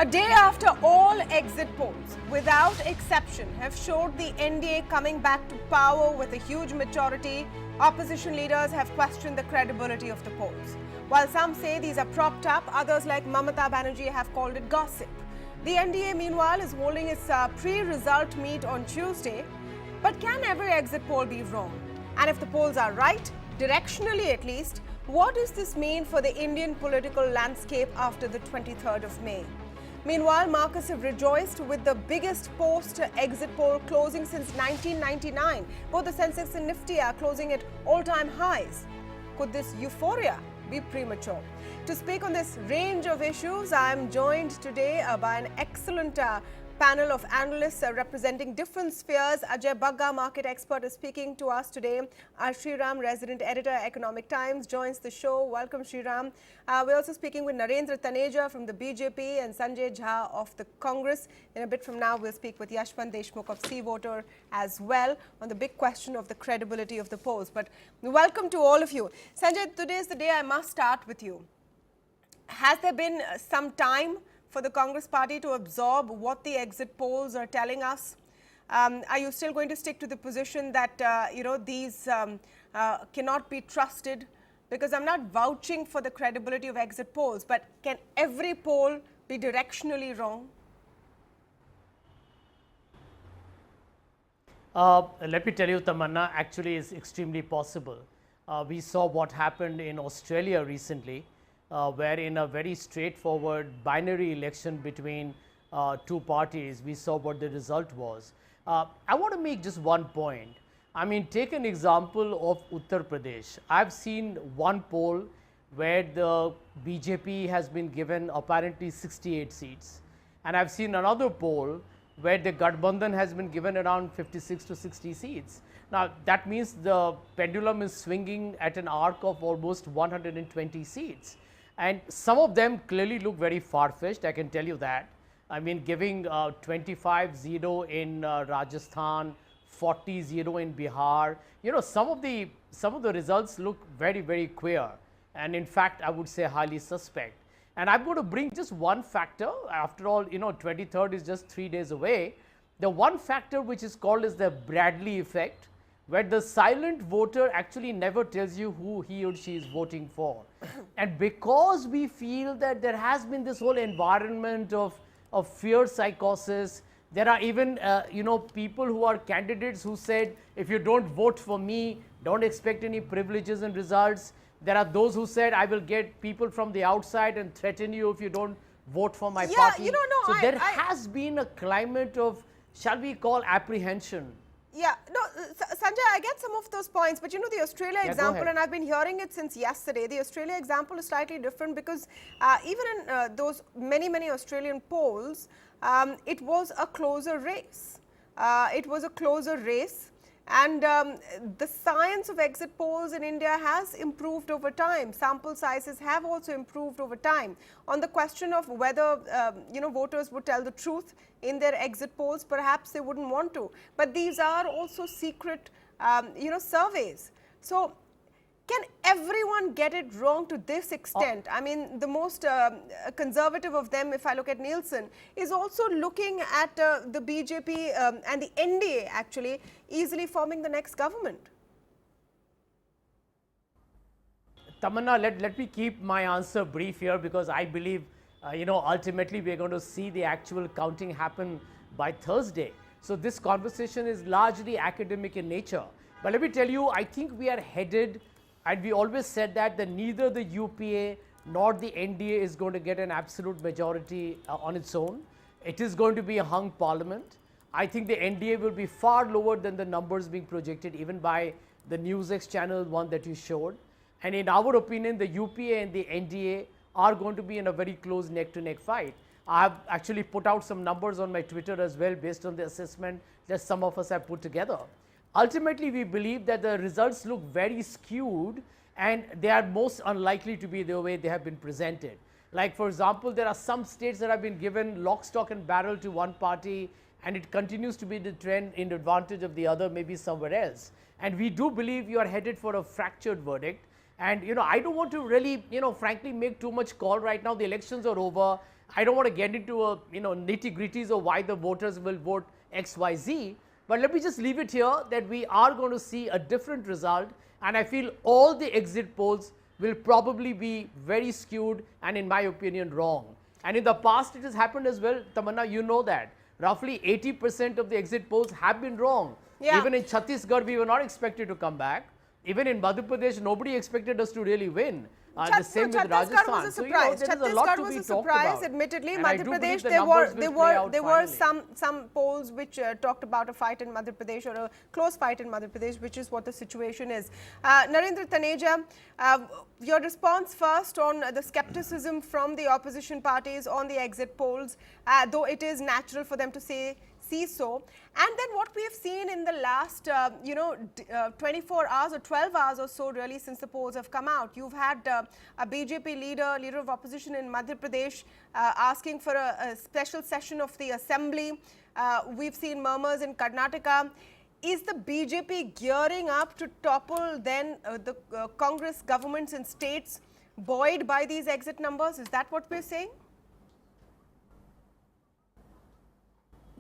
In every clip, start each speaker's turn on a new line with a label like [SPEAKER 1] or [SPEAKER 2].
[SPEAKER 1] A day after all exit polls, without exception, have showed the NDA coming back to power with a huge majority, opposition leaders have questioned the credibility of the polls. While some say these are propped up, others like Mamata Banerjee have called it gossip. The NDA, meanwhile, is holding its pre-result meet on Tuesday. But can every exit poll be wrong? And if the polls are right, directionally at least, what does this mean for the Indian political landscape after the 23rd of May? Meanwhile, markets have rejoiced with the biggest post-exit poll closing since 1999. Both the Sensex and Nifty are closing at all-time highs. Could this euphoria be premature? To speak on this range of issues, I am joined today by an excellent panel of analysts representing different spheres. Ajay Bagga, market expert, is speaking to us today. Sriram, resident editor, Economic Times, joins the show. Welcome, Sriram. We're also speaking with Narendra Taneja from the BJP and Sanjay Jha of the Congress. In a bit from now, we'll speak with Yashwant Deshmukh of Sea Voter as well on the big question of the credibility of the polls. But welcome to all of you. Sanjay, today is the day I must start with you. Has there been some time for the Congress party to absorb what the exit polls are telling us? Are you still going to stick to the position that, these cannot be trusted? Because I'm not vouching for the credibility of exit polls, but can every poll be directionally wrong?
[SPEAKER 2] Let me tell you, Tamanna, actually is extremely possible. We saw what happened in Australia recently, where in a very straightforward binary election between two parties, we saw what the result was. I want to make just one point. I mean, take an example of Uttar Pradesh. I've seen one poll where the BJP has been given apparently 68 seats. And I've seen another poll where the Gathbandhan has been given around 56 to 60 seats. Now, that means the pendulum is swinging at an arc of almost 120 seats. And some of them clearly look very far-fetched, I can tell you that. I mean, giving 25-0 in Rajasthan, 40-0 in Bihar. You know, some of the results look very, very queer. And in fact, I would say highly suspect. And I'm going to bring just one factor. After all, 23rd is just 3 days away. The one factor which is called as the Bradley effect, where the silent voter actually never tells you who he or she is voting for. And because we feel that there has been this whole environment of fear psychosis, there are even, people who are candidates who said, if you don't vote for me, don't expect any privileges and results. There are those who said, I will get people from the outside and threaten you if you don't vote for my party. So there has been a climate of, shall we call, apprehension.
[SPEAKER 1] Yeah, no, Sanjay, I get some of those points, but the Australia example, and I've been hearing it since yesterday, the Australia example is slightly different because even in those many Australian polls, it was a closer race. And the science of exit polls in India has improved over time. Sample sizes have also improved over time. On the question of whether, voters would tell the truth in their exit polls, perhaps they wouldn't want to. But these are also secret, surveys. So can everyone get it wrong to this extent? I mean, the most conservative of them, if I look at Nielsen, is also looking at the BJP and the NDA actually easily forming the next government.
[SPEAKER 2] Tamanna, let me keep my answer brief here because I believe, ultimately we're going to see the actual counting happen by Thursday. So this conversation is largely academic in nature. But let me tell you, I think we are headed, and we always said that neither the UPA nor the NDA is going to get an absolute majority on its own. It is going to be a hung parliament. I think the NDA will be far lower than the numbers being projected even by the NewsX channel one that you showed. And in our opinion, the UPA and the NDA are going to be in a very close neck-to-neck fight. I have actually put out some numbers on my Twitter as well based on the assessment that some of us have put together. Ultimately, we believe that the results look very skewed and they are most unlikely to be the way they have been presented. Like, for example, there are some states that have been given lock, stock and barrel to one party and it continues to be the trend in advantage of the other, maybe somewhere else. And we do believe you are headed for a fractured verdict. And, I don't want to really, frankly, make too much call right now. The elections are over. I don't want to get into a nitty-gritties of why the voters will vote X, Y, Z. But let me just leave it here that we are going to see a different result, and I feel all the exit polls will probably be very skewed and, in my opinion, wrong. And in the past, it has happened as well. Tamanna, you know that. Roughly 80% of the exit polls have been wrong.
[SPEAKER 1] Yeah.
[SPEAKER 2] Even in Chhattisgarh, we were not expected to come back. Even in Madhya Pradesh, nobody expected us to really win. The same with
[SPEAKER 1] Chhattisgarh
[SPEAKER 2] Rajasthan.
[SPEAKER 1] was a
[SPEAKER 2] So,
[SPEAKER 1] surprise.
[SPEAKER 2] there is a lot
[SPEAKER 1] Chhattisgarh
[SPEAKER 2] to
[SPEAKER 1] was
[SPEAKER 2] be
[SPEAKER 1] a
[SPEAKER 2] talked
[SPEAKER 1] surprise,
[SPEAKER 2] about.
[SPEAKER 1] admittedly.
[SPEAKER 2] And I
[SPEAKER 1] Madhya
[SPEAKER 2] do
[SPEAKER 1] Pradesh,
[SPEAKER 2] believe the
[SPEAKER 1] there
[SPEAKER 2] numbers will play out
[SPEAKER 1] were
[SPEAKER 2] finally.
[SPEAKER 1] some polls which talked about a fight in Madhya Pradesh, or a close fight in Madhya Pradesh, which is what the situation is. Narendra Taneja, your response first on the skepticism from the opposition parties on the exit polls, though it is natural for them to see so. And then what we have seen in the last 24 hours or 12 hours or so, really, since the polls have come out, you've had a BJP leader of opposition in Madhya Pradesh asking for a special session of the assembly. We've seen murmurs in Karnataka. Is the BJP gearing up to topple then the Congress governments in states buoyed by these exit numbers? Is that what we're saying?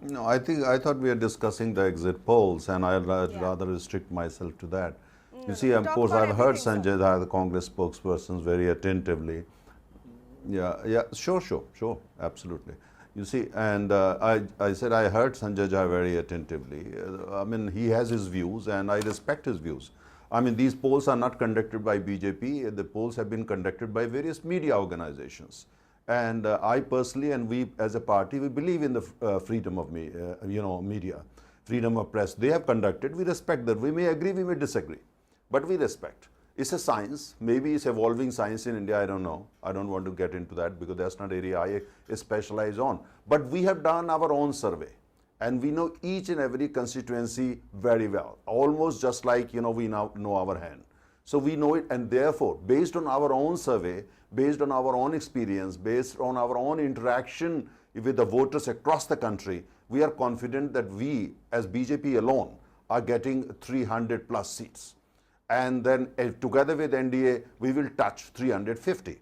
[SPEAKER 3] No, I thought we are discussing the exit polls, and I'd rather restrict myself to that. You see, of course, I've heard Sanjay Jha, the Congress spokesperson, very attentively. Yeah, sure, absolutely. You see, and I said I heard Sanjay Jha very attentively. I mean, he has his views, and I respect his views. I mean, these polls are not conducted by BJP. The polls have been conducted by various media organizations. And I personally, and we as a party, we believe in the freedom of media, freedom of press. They have conducted. We respect that. We may agree, we may disagree, but we respect. It's a science. Maybe it's evolving science in India. I don't know. I don't want to get into that because that's not area I specialize on. But we have done our own survey, and we know each and every constituency very well, almost just like we now know our hand. So we know it, and therefore, based on our own survey, based on our own experience, based on our own interaction with the voters across the country, we are confident that we, as BJP alone, are getting 300 plus seats. And then together with NDA, we will touch 350.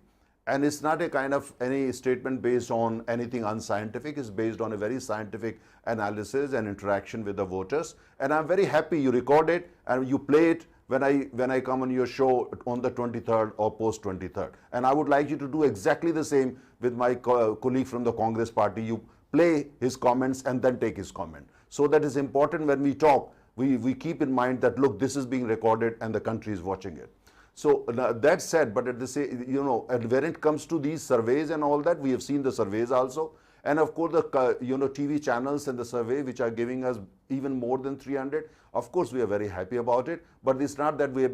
[SPEAKER 3] And it's not a kind of any statement based on anything unscientific. It's based on a very scientific analysis and interaction with the voters. And I'm very happy you record it and you play it when I come on your show on the 23rd or post 23rd. And I would like you to do exactly the same with my colleague from the Congress party. You play his comments and then take his comment. So that is important when we talk. We keep in mind that, look, this is being recorded and the country is watching it. So that said, but at the same, when it comes to these surveys and all that, we have seen the surveys also. And of course, the TV channels and the survey which are giving us even more than 300. Of course, we are very happy about it. But it's not that we are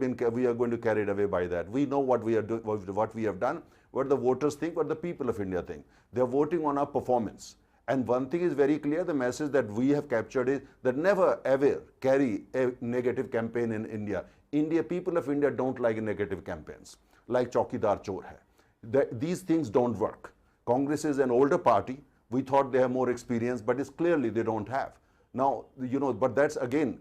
[SPEAKER 3] going to carried away by that. We know what we are doing, what we have done, what the voters think, what the people of India think. They are voting on our performance. And one thing is very clear: the message that we have captured is that never ever carry a negative campaign in India. People of India don't like negative campaigns, like Chaukidar Chor hai. These things don't work. Congress is an older party. We thought they have more experience, but it's clearly they don't have. Now, but that's again,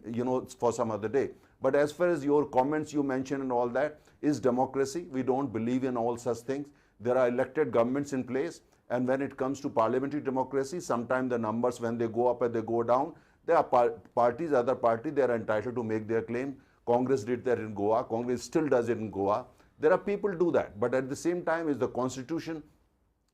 [SPEAKER 3] for some other day. But as far as your comments you mentioned and all that, is democracy. We don't believe in all such things. There are elected governments in place. And when it comes to parliamentary democracy, sometimes the numbers, when they go up and they go down, there are parties, other parties, they are entitled to make their claim. Congress did that in Goa. Congress still does it in Goa. There are people who do that. But at the same time, is the constitution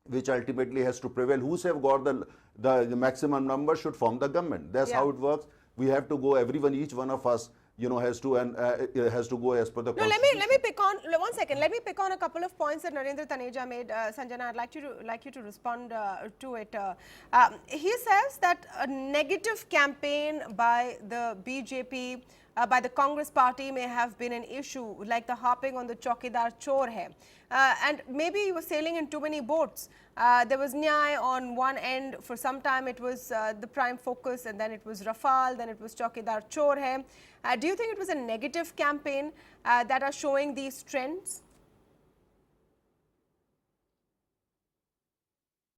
[SPEAKER 3] which ultimately has to prevail. Who have got the maximum number should form the government. That's how it works. We have to go, each one of us, has to go as per the constitution.
[SPEAKER 1] Let me pick on, one second, let me pick on a couple of points that Narendra Taneja made. Sanjana, I'd like you to respond to it. He says that a negative campaign by the BJP, by the Congress party may have been an issue, like the harping on the Chaukidar Chor hai. And maybe he was sailing in too many boats. There was Nyay on one end. For some time it was the prime focus, and then it was Rafale, then it was Chaukidar Chor hai. Do you think it was a negative campaign that are showing these trends?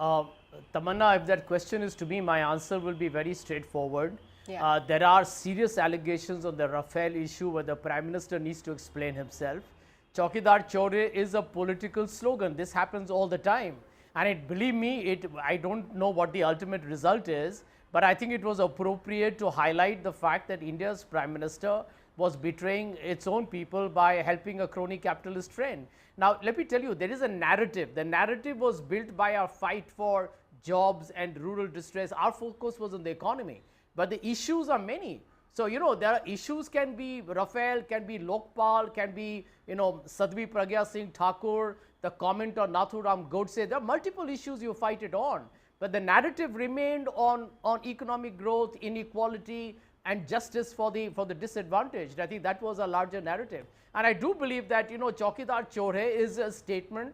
[SPEAKER 2] Tamanna, if that question is to me, my answer will be very straightforward.
[SPEAKER 1] Yeah.
[SPEAKER 2] There are serious allegations on the Rafale issue where the Prime Minister needs to explain himself. Chaukidar Chore is a political slogan. This happens all the time. And believe me, I don't know what the ultimate result is, but I think it was appropriate to highlight the fact that India's Prime Minister was betraying its own people by helping a crony capitalist friend. Now, let me tell you, there is a narrative. The narrative was built by our fight for jobs and rural distress. Our focus was on the economy, but the issues are many. So, there are issues, can be Rafael, can be Lokpal, can be, Sadhvi Pragya Singh Thakur, the comment on Nathuram Godse. There are multiple issues you fight it on. But the narrative remained on economic growth, inequality, and justice for the disadvantaged. I think that was a larger narrative. And I do believe that, Chaukidar Chor Hai is a statement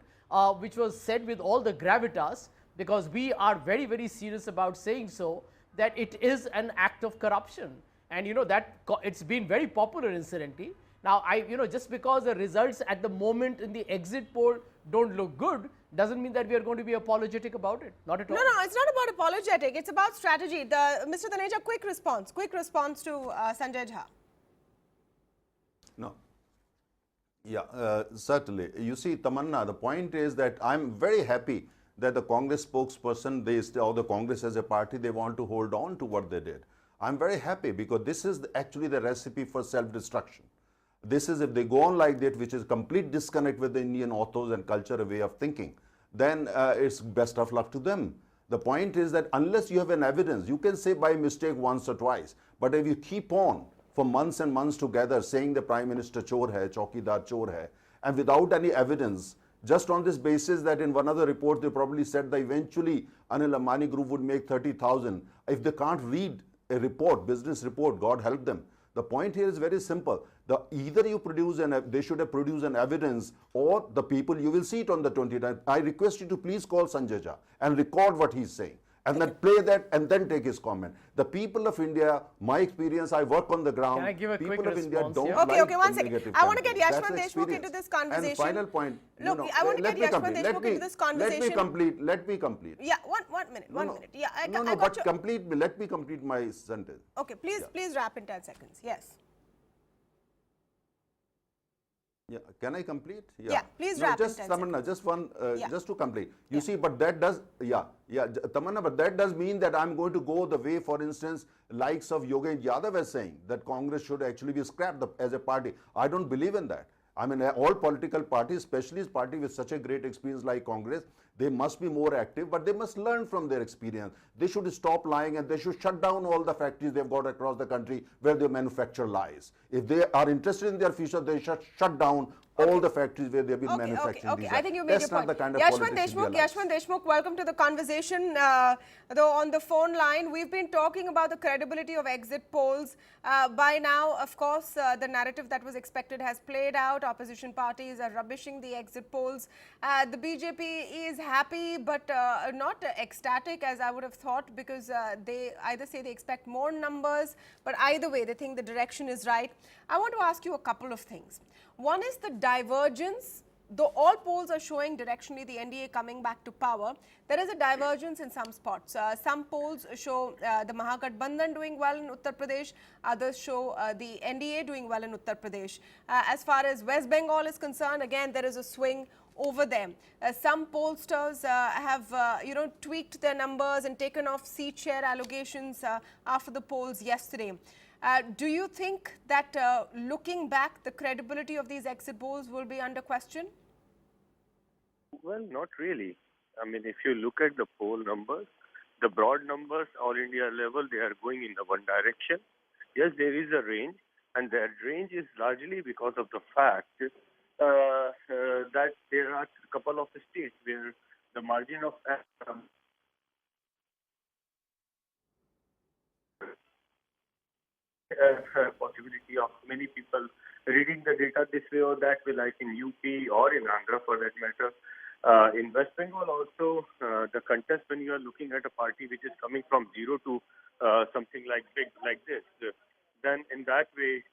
[SPEAKER 2] which was said with all the gravitas, because we are very, very serious about saying so, that it is an act of corruption. And that it's been very popular, incidentally. Now, just because the results at the moment in the exit poll don't look good, doesn't mean that we are going to be apologetic about it. Not at all.
[SPEAKER 1] No, it's not about apologetic. It's about strategy. Mr. Taneja, quick response to Sanjay Jha.
[SPEAKER 3] No. Yeah, certainly. You see, Tamanna, the point is that I'm very happy that the Congress spokesperson, or the Congress as a party, they want to hold on to what they did. I'm very happy, because this is actually the recipe for self-destruction. This is, if they go on like that, which is complete disconnect with the Indian authors and culture, a way of thinking, then it's best of luck to them. The point is that unless you have an evidence, you can say by mistake once or twice, but if you keep on for months and months together saying the Prime Minister chor hai, Chaukidar chor hai, and without any evidence, just on this basis that in one other report they probably said that eventually Anil Ambani Group would make 30,000. If they can't read a report, business report, God help them. The point here is very simple. Either you produce they should have produced an evidence, or the people, you will see it on the 29th. I request you to please call Sanjay Jha and record what he's saying, and then play that and then take his comment. The people of India, my experience, I work on the ground.
[SPEAKER 2] Can I give a
[SPEAKER 3] people
[SPEAKER 2] quick
[SPEAKER 3] of India
[SPEAKER 2] response
[SPEAKER 3] don't
[SPEAKER 2] here?
[SPEAKER 3] like
[SPEAKER 1] Okay, one second.
[SPEAKER 3] negative
[SPEAKER 1] I want to get
[SPEAKER 3] campaigns.
[SPEAKER 1] Yashwant
[SPEAKER 3] That's
[SPEAKER 1] Deshmukh
[SPEAKER 3] experience.
[SPEAKER 1] into this conversation.
[SPEAKER 3] And final point.
[SPEAKER 1] Look, I want to get Yashwant Deshmukh into this conversation.
[SPEAKER 3] Let me complete.
[SPEAKER 1] Yeah, one minute. Yeah, I
[SPEAKER 3] no,
[SPEAKER 1] got
[SPEAKER 3] but
[SPEAKER 1] you.
[SPEAKER 3] complete. Let me complete my sentence.
[SPEAKER 1] Okay, please wrap in 10 seconds. Yes.
[SPEAKER 3] Yeah, can I complete?
[SPEAKER 1] Yeah, please wrap
[SPEAKER 3] just
[SPEAKER 1] in 10
[SPEAKER 3] Tamanna, just one,
[SPEAKER 1] Yeah.
[SPEAKER 3] just to complete. You see, but that does, Tamanna, but that does mean that I'm going to go the way, for instance, likes of Yogesh Yadav is saying that Congress should actually be scrapped as a party. I don't believe in that. I mean, all political parties, especially party with such a great experience like Congress, they must be more active, but they must learn from their experience. They should stop lying, and they should shut down all the factories they've got across the country where they manufacture lies. If they are interested in their future, they should shut down all the factories where they've been manufacturing these.
[SPEAKER 1] I think you made
[SPEAKER 3] That's
[SPEAKER 1] your
[SPEAKER 3] not
[SPEAKER 1] point.
[SPEAKER 3] the kind of
[SPEAKER 1] Yashwant
[SPEAKER 3] politics we are like.
[SPEAKER 1] Deshmukh, welcome to the conversation. Though on the phone line, we've been talking about the credibility of exit polls. By now, of course, the narrative that was expected has played out. Opposition parties are rubbishing the exit polls. The BJP is happy, but not ecstatic, as I would have thought, because they either say they expect more numbers, but either way, they think the direction is right. I want to ask you a couple of things. One is the divergence. Though all polls are showing directionally the NDA coming back to power, there is a divergence in some spots. Some polls show the Mahagathbandhan doing well in Uttar Pradesh, others show the NDA doing well in Uttar Pradesh. As far as West Bengal is concerned, again, there is a swing over them. Some pollsters have tweaked their numbers and taken off seat share allocations after the polls yesterday. Do you think that looking back, the credibility of these exit polls will be under question?
[SPEAKER 4] Well, not really. I mean, if you look at the poll numbers, the broad numbers, all India level, they are going in the one direction. Yes, there is a range, and that range is largely because of the fact that there are a couple of states where the margin of possibility of many people reading the data this way or that way, like in UP or in Andhra for that matter. In West Bengal also, the contest, when you are looking at a party which is coming from zero to something like big like this, then in that way,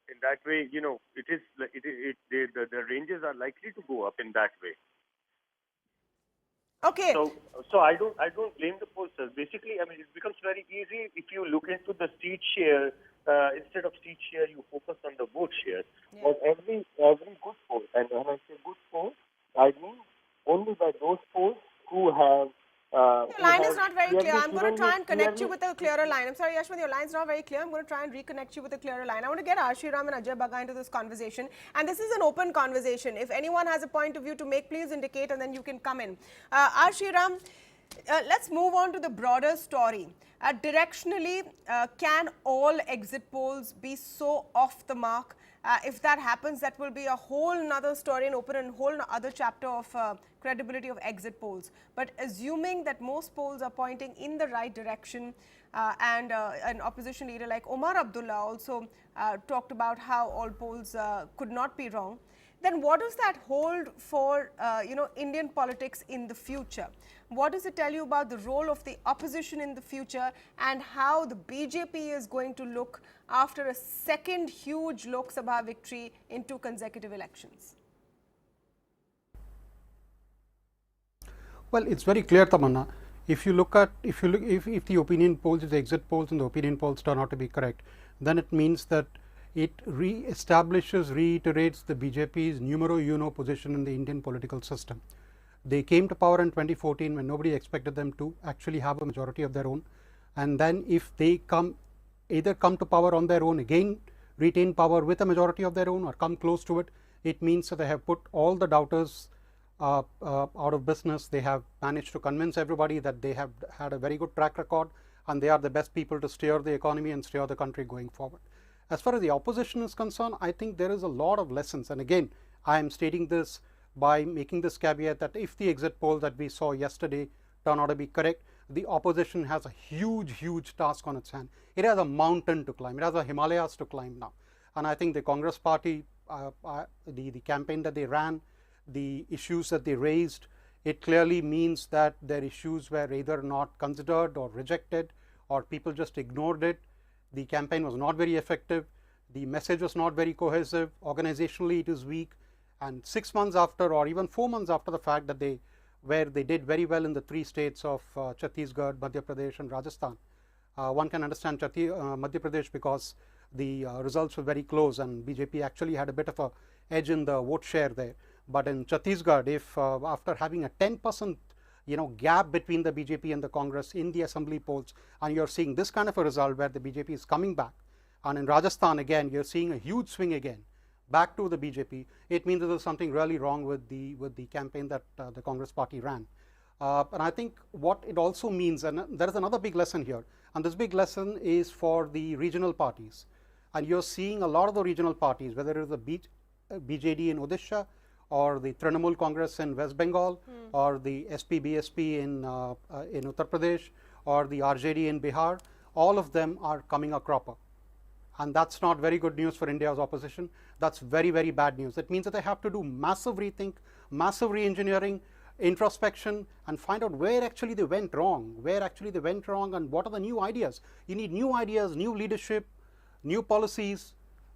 [SPEAKER 4] it is the ranges are likely to go up in that way.
[SPEAKER 1] Okay.
[SPEAKER 4] So I don't blame the pollsters. Basically, I mean, it becomes very easy if you look into the seat share. Instead of seat share, you focus on the vote share.
[SPEAKER 1] Yeah.
[SPEAKER 4] But every good poll, and when I say good poll, I mean only by those polls
[SPEAKER 1] very clear. I'm going to try and connect you
[SPEAKER 5] clearly-
[SPEAKER 1] with a clearer line. I'm sorry, Yashwant, your line's not very clear. I'm going to try and reconnect you with a clearer line. I want to get Ashiram and Ajay Baga into this conversation. And this is an open conversation. If anyone has a point of view to make, please indicate and then you can come in. Ashiram, let's move on to the broader story. Directionally, can all exit polls be so off the mark? If that happens, that will be a whole nother story and open a whole other chapter of credibility of exit polls. But assuming that most polls are pointing in the right direction, and an opposition leader like Omar Abdullah also talked about how all polls could not be wrong, then what does that hold for Indian politics in the future? What does it tell you about the role of the opposition in the future and how the BJP is going to look after a second huge Lok Sabha victory in 2 consecutive elections?
[SPEAKER 6] Well, it's very clear, Tamanna. If the opinion polls, if the exit polls and the opinion polls turn out to be correct, then it means that it reiterates the BJP's numero uno position in the Indian political system. They came to power in 2014 when nobody expected them to actually have a majority of their own, and then if they either come to power on their own, again retain power with a majority of their own, or come close to it, it means that they have put all the doubters out of business. They have managed to convince everybody that they have had a very good track record and they are the best people to steer the economy and steer the country going forward. As far as the opposition is concerned, I think there is a lot of lessons, and again I am stating this by making this caveat that if the exit poll that we saw yesterday turn out to be correct, the opposition has a huge task on its hand. It has a mountain to climb, it has a Himalayas to climb now, and I think the Congress party, the campaign that they ran, the issues that they raised, it clearly means that their issues were either not considered or rejected, or people just ignored it. The campaign was not very effective, the message was not very cohesive, organizationally it is weak, and 6 months after, or even 4 months after the fact that they did very well in the 3 states of Chhattisgarh, Madhya Pradesh and Rajasthan. One can understand Madhya Pradesh because the results were very close and BJP actually had a bit of a edge in the vote share there. But in Chhattisgarh, if after having a 10% gap between the BJP and the Congress in the assembly polls, and you're seeing this kind of a result where the BJP is coming back, and in Rajasthan again you're seeing a huge swing again back to the BJP, it means that there's something really wrong with the campaign that the Congress party ran. And I think what it also means, and there is another big lesson here, and this big lesson is for the regional parties. And you're seeing a lot of the regional parties, whether it is the BJD in Odisha, or the Trinamool Congress in West Bengal, or the SP-BSP in Uttar Pradesh, or the RJD in Bihar, all of them are coming a cropper. And that's not very good news for India's opposition. That's very bad news. It means that they have to do massive rethink, massive re-engineering, introspection, and find out where actually they went wrong, and what are the new ideas. You need new ideas, new leadership, new policies.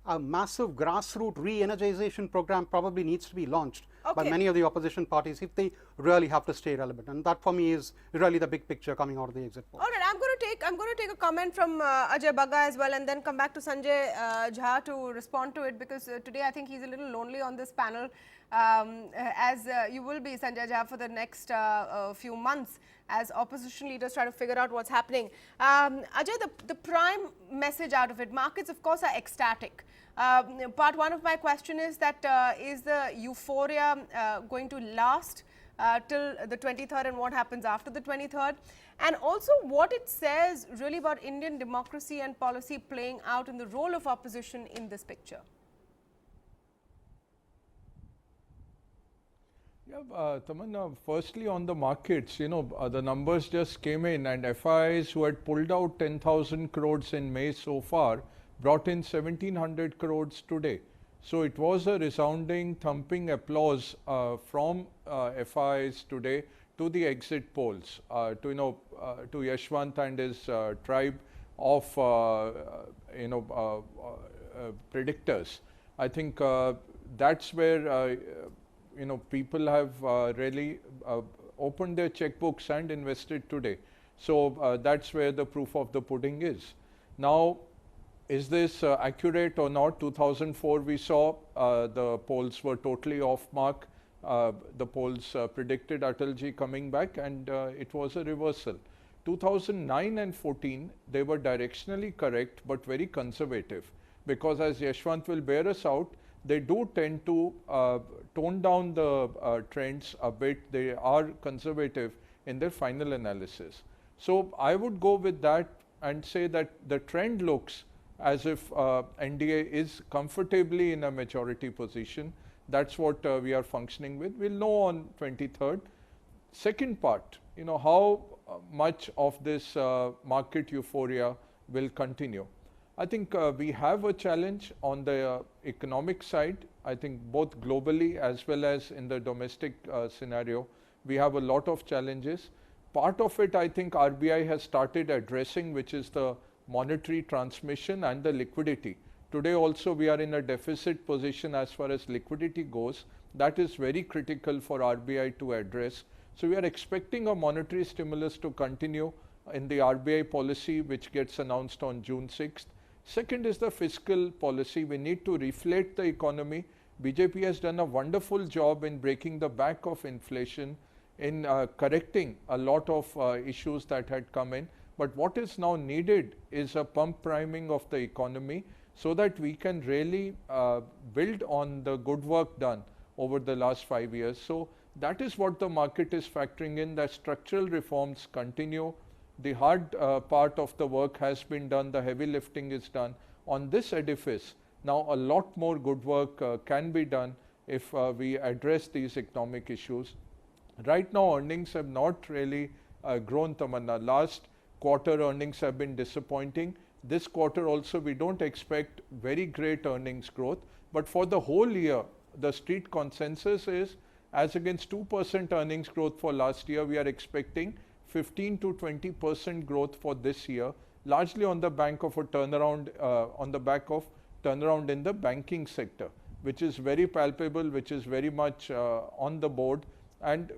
[SPEAKER 6] A massive grassroots re-energization program probably needs to be launched by many of the opposition parties if they really have to stay relevant, and that for me is really the big picture coming out of the exit poll.
[SPEAKER 1] All right, I'm going to take a comment from Ajay Baga as well, and then come back to Sanjay Jha to respond to it, because today I think he's a little lonely on this panel, as you will be, Sanjay Jha, for the next few months as opposition leaders try to figure out what's happening. Ajay, the prime message out of it, markets of course are ecstatic. Part one of my question is that is the euphoria going to last till the 23rd, and what happens after the 23rd? And also what it says really about Indian democracy and policy playing out in the role of opposition in this picture.
[SPEAKER 7] Yeah, Tamanna, firstly on the markets, the numbers just came in, and FIIs who had pulled out 10,000 crores in May so far brought in 1,700 crores today. So it was a resounding, thumping applause from FIIs today to the exit polls, to Yashwant and his tribe of predictors. I think that's where people have really opened their checkbooks and invested today. So that's where the proof of the pudding is. Now, is this accurate or not? 2004 we saw the polls were totally off mark. The polls predicted Atalji coming back, and it was a reversal. 2009 and 14, they were directionally correct but very conservative, because as Yashwant will bear us out, they do tend to tone down the trends a bit. They are conservative in their final analysis. So I would go with that and say that the trend looks as if NDA is comfortably in a majority position. That's what we are functioning with. We'll know on 23rd. Second part, how much of this market euphoria will continue. I think we have a challenge on the economic side. I think both globally as well as in the domestic scenario, we have a lot of challenges. Part of it, I think RBI has started addressing, which is the monetary transmission and the liquidity. Today also we are in a deficit position as far as liquidity goes. That is very critical for RBI to address. So we are expecting a monetary stimulus to continue in the RBI policy, which gets announced on June 6th. Second is the fiscal policy. We need to reflate the economy. BJP has done a wonderful job in breaking the back of inflation, in correcting a lot of issues that had come in. But what is now needed is a pump priming of the economy so that we can really build on the good work done over the last 5 years. So that is what the market is factoring in, that structural reforms continue. The hard part of the work has been done, the heavy lifting is done. On this edifice, now a lot more good work can be done if we address these economic issues. Right now earnings have not really grown, Tamanna. Last quarter earnings have been disappointing. This quarter also we don't expect very great earnings growth, but for the whole year the street consensus is, as against 2% earnings growth for last year, we are expecting 15 to 20% growth for this year, largely on the back of a turnaround in the banking sector, which is very palpable, which is very much on the board, and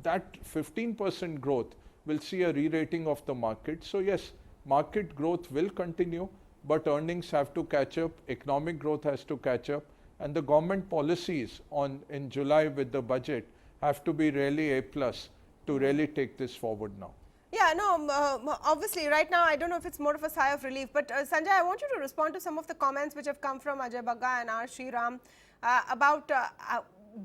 [SPEAKER 7] that 15% growth will see a re-rating of the market. So yes, market growth will continue, but earnings have to catch up, economic growth has to catch up, and the government policies in July with the budget have to be really A+ to really take this forward now.
[SPEAKER 1] Yeah, no, obviously right now I don't know if it's more of a sigh of relief, but Sanjay, I want you to respond to some of the comments which have come from Ajay Bagga and R. Sriram about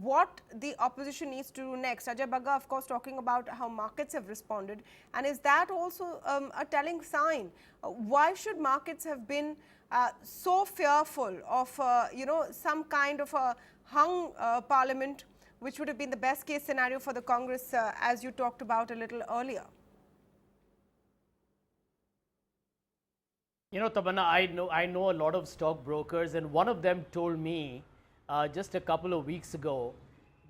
[SPEAKER 1] what the opposition needs to do next. Ajay Bagga, of course, talking about how markets have responded, and is that also a telling sign? Why should markets have been so fearful of some kind of a hung parliament, which would have been the best case scenario for the Congress, as you talked about a little earlier?
[SPEAKER 2] Tamanna, I know a lot of stockbrokers, and one of them told me just a couple of weeks ago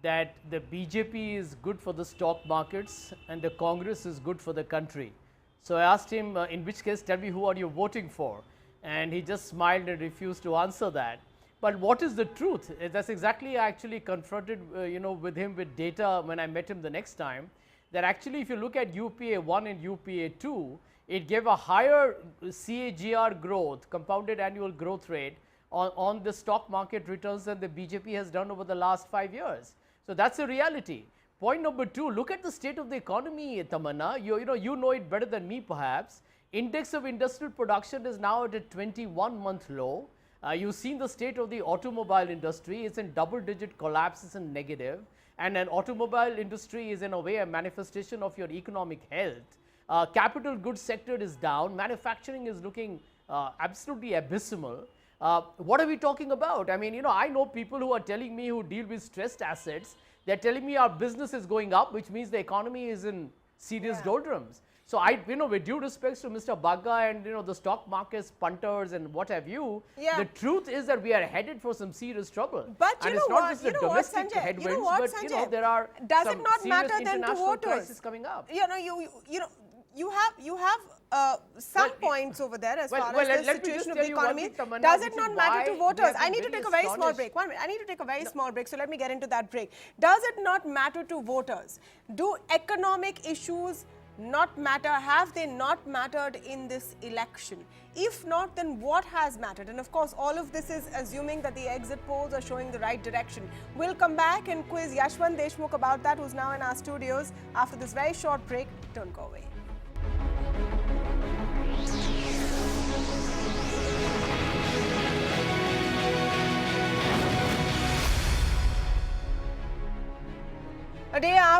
[SPEAKER 2] that the BJP is good for the stock markets and the Congress is good for the country. So I asked him, in which case, tell me who are you voting for? And he just smiled and refused to answer that. But what is the truth? That's exactly, I actually confronted with him with data when I met him the next time, that actually if you look at UPA 1 and UPA 2, it gave a higher CAGR growth, compounded annual growth rate on the stock market returns than the BJP has done over the last 5 years. So that's a reality. Point number 2, look at the state of the economy, Tamanna. You know it better than me perhaps. Index of industrial production is now at a 21-month low. You've seen the state of the automobile industry. It's in double-digit collapse, it's in negative. And an automobile industry is in a way a manifestation of your economic health. Capital goods sector is down. Manufacturing is looking absolutely abysmal. What are we talking about? I mean, I know people who are telling me, who deal with stressed assets, they're telling me our business is going up, which means the economy is in serious doldrums. So with due respects to Mr. Bagga and the stock markets, punters and what have you, the truth is that we are headed for some serious trouble.
[SPEAKER 1] But
[SPEAKER 2] and it's not just the domestic headwinds, but there are some serious international crises coming up.
[SPEAKER 1] You have some points over there as far as the situation of the economy. Does it not matter to voters? I need to take a very small break. 1 minute. I need to take a very small break, so let me get into that break. Does it not matter to voters? Do economic issues not matter? Have they not mattered in this election? If not, then what has mattered? And of course, all of this is assuming that the exit polls are showing the right direction. We'll come back and quiz Yashwant Deshmukh about that, who's now in our studios after this very short break. Don't go away.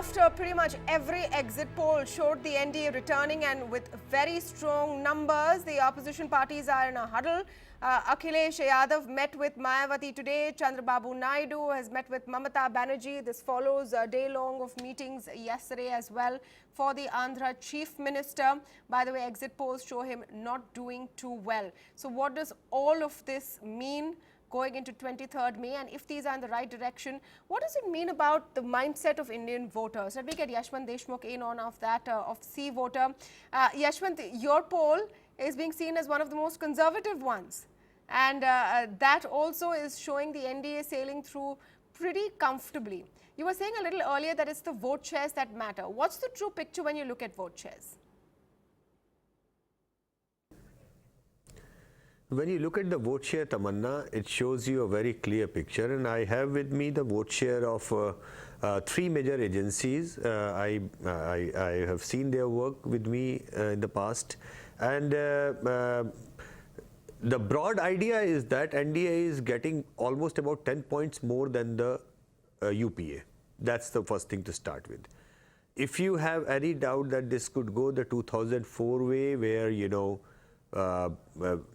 [SPEAKER 1] after pretty much every exit poll showed the NDA returning and with very strong numbers. The opposition parties are in a huddle. Akhilesh Yadav met with Mayawati today. Chandrababu Naidu has met with Mamata Banerjee. This follows a day long of meetings yesterday as well for the Andhra Chief Minister. By the way, exit polls show him not doing too well. So what does all of this mean going into 23rd May, and if these are in the right direction, what does it mean about the mindset of Indian voters? Let me get Yashwant Deshmukh in on of that, of C voter. Yashwant, your poll is being seen as one of the most conservative ones, and that also is showing the NDA sailing through pretty comfortably. You were saying a little earlier that it's the vote shares that matter. What's the true picture when you look at vote shares?
[SPEAKER 5] When you look at the vote share, Tamanna, it shows you a very clear picture, and I have with me the vote share of three major agencies. I have seen their work with me in the past, and the broad idea is that NDA is getting almost about 10 points more than the UPA. That's the first thing to start with. If you have any doubt that this could go the 2004 way, where, you know,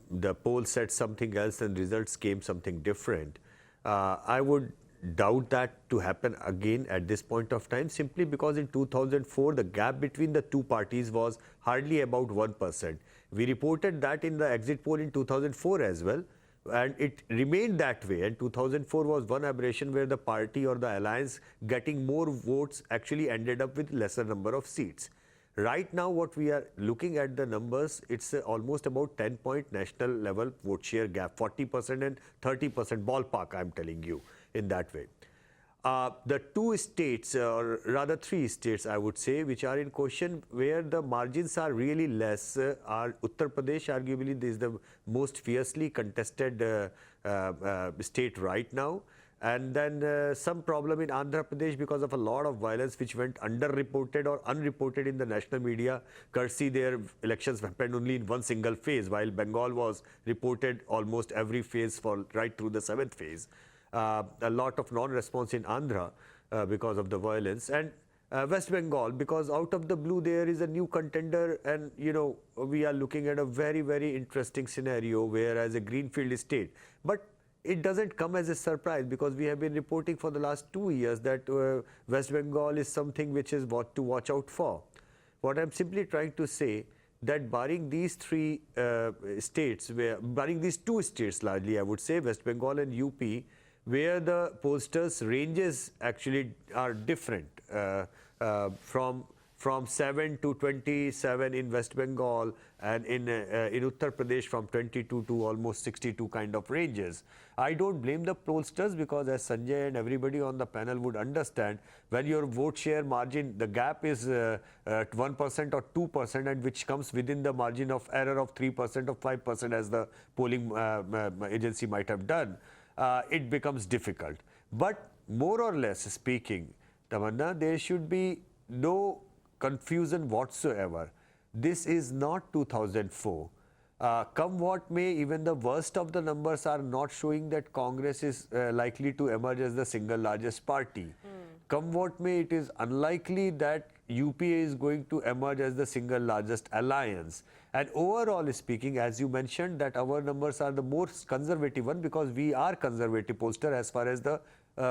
[SPEAKER 5] the poll said something else and results came something different, I would doubt that to happen again at this point of time, simply because in 2004 the gap between the two parties was hardly about 1%. We reported that in the exit poll in 2004 as well, and it remained that way. And 2004 was one aberration where the party or the alliance getting more votes actually ended up with lesser number of seats. Right now, what we are looking at the numbers, it's almost about 10-point national level vote share gap, 40% and 30% ballpark, I'm telling you, in that way. The two states, or rather three states, I would say, which are in question, where the margins are really less, are Uttar Pradesh. Arguably, this is the most fiercely contested state right now. And then some problem in Andhra Pradesh because of a lot of violence which went underreported or unreported in the national media, courtesy their elections happened only in one single phase, while Bengal was reported almost every phase for right through the 7th phase. A lot of non-response in Andhra because of the violence. And West Bengal, because out of the blue there is a new contender, and you know, we are looking at a very, very interesting scenario where as a greenfield state. But it doesn't come as a surprise, because we have been reporting for the last 2 years that West Bengal is something which is what to watch out for. What I'm simply trying to say, that barring these three states, barring these two states largely, I would say, West Bengal and UP, where the pollsters' ranges actually are different from 7 to 27 in West Bengal, and in Uttar Pradesh from 22 to almost 62 kind of ranges. I don't blame the pollsters, because as Sanjay and everybody on the panel would understand, when your vote share margin, the gap is 1% or 2%, and which comes within the margin of error of 3% or 5% as the polling agency might have done, it becomes difficult. But more or less speaking, Tamanna, there should be no confusion whatsoever. This is not 2004. Come what may, even the worst of the numbers are not showing that Congress is likely to emerge as the single largest party. Come what may, it is unlikely that UPA is going to emerge as the single largest alliance. And overall speaking, as you mentioned, that our numbers are the most conservative one, because we are conservative pollster as far as the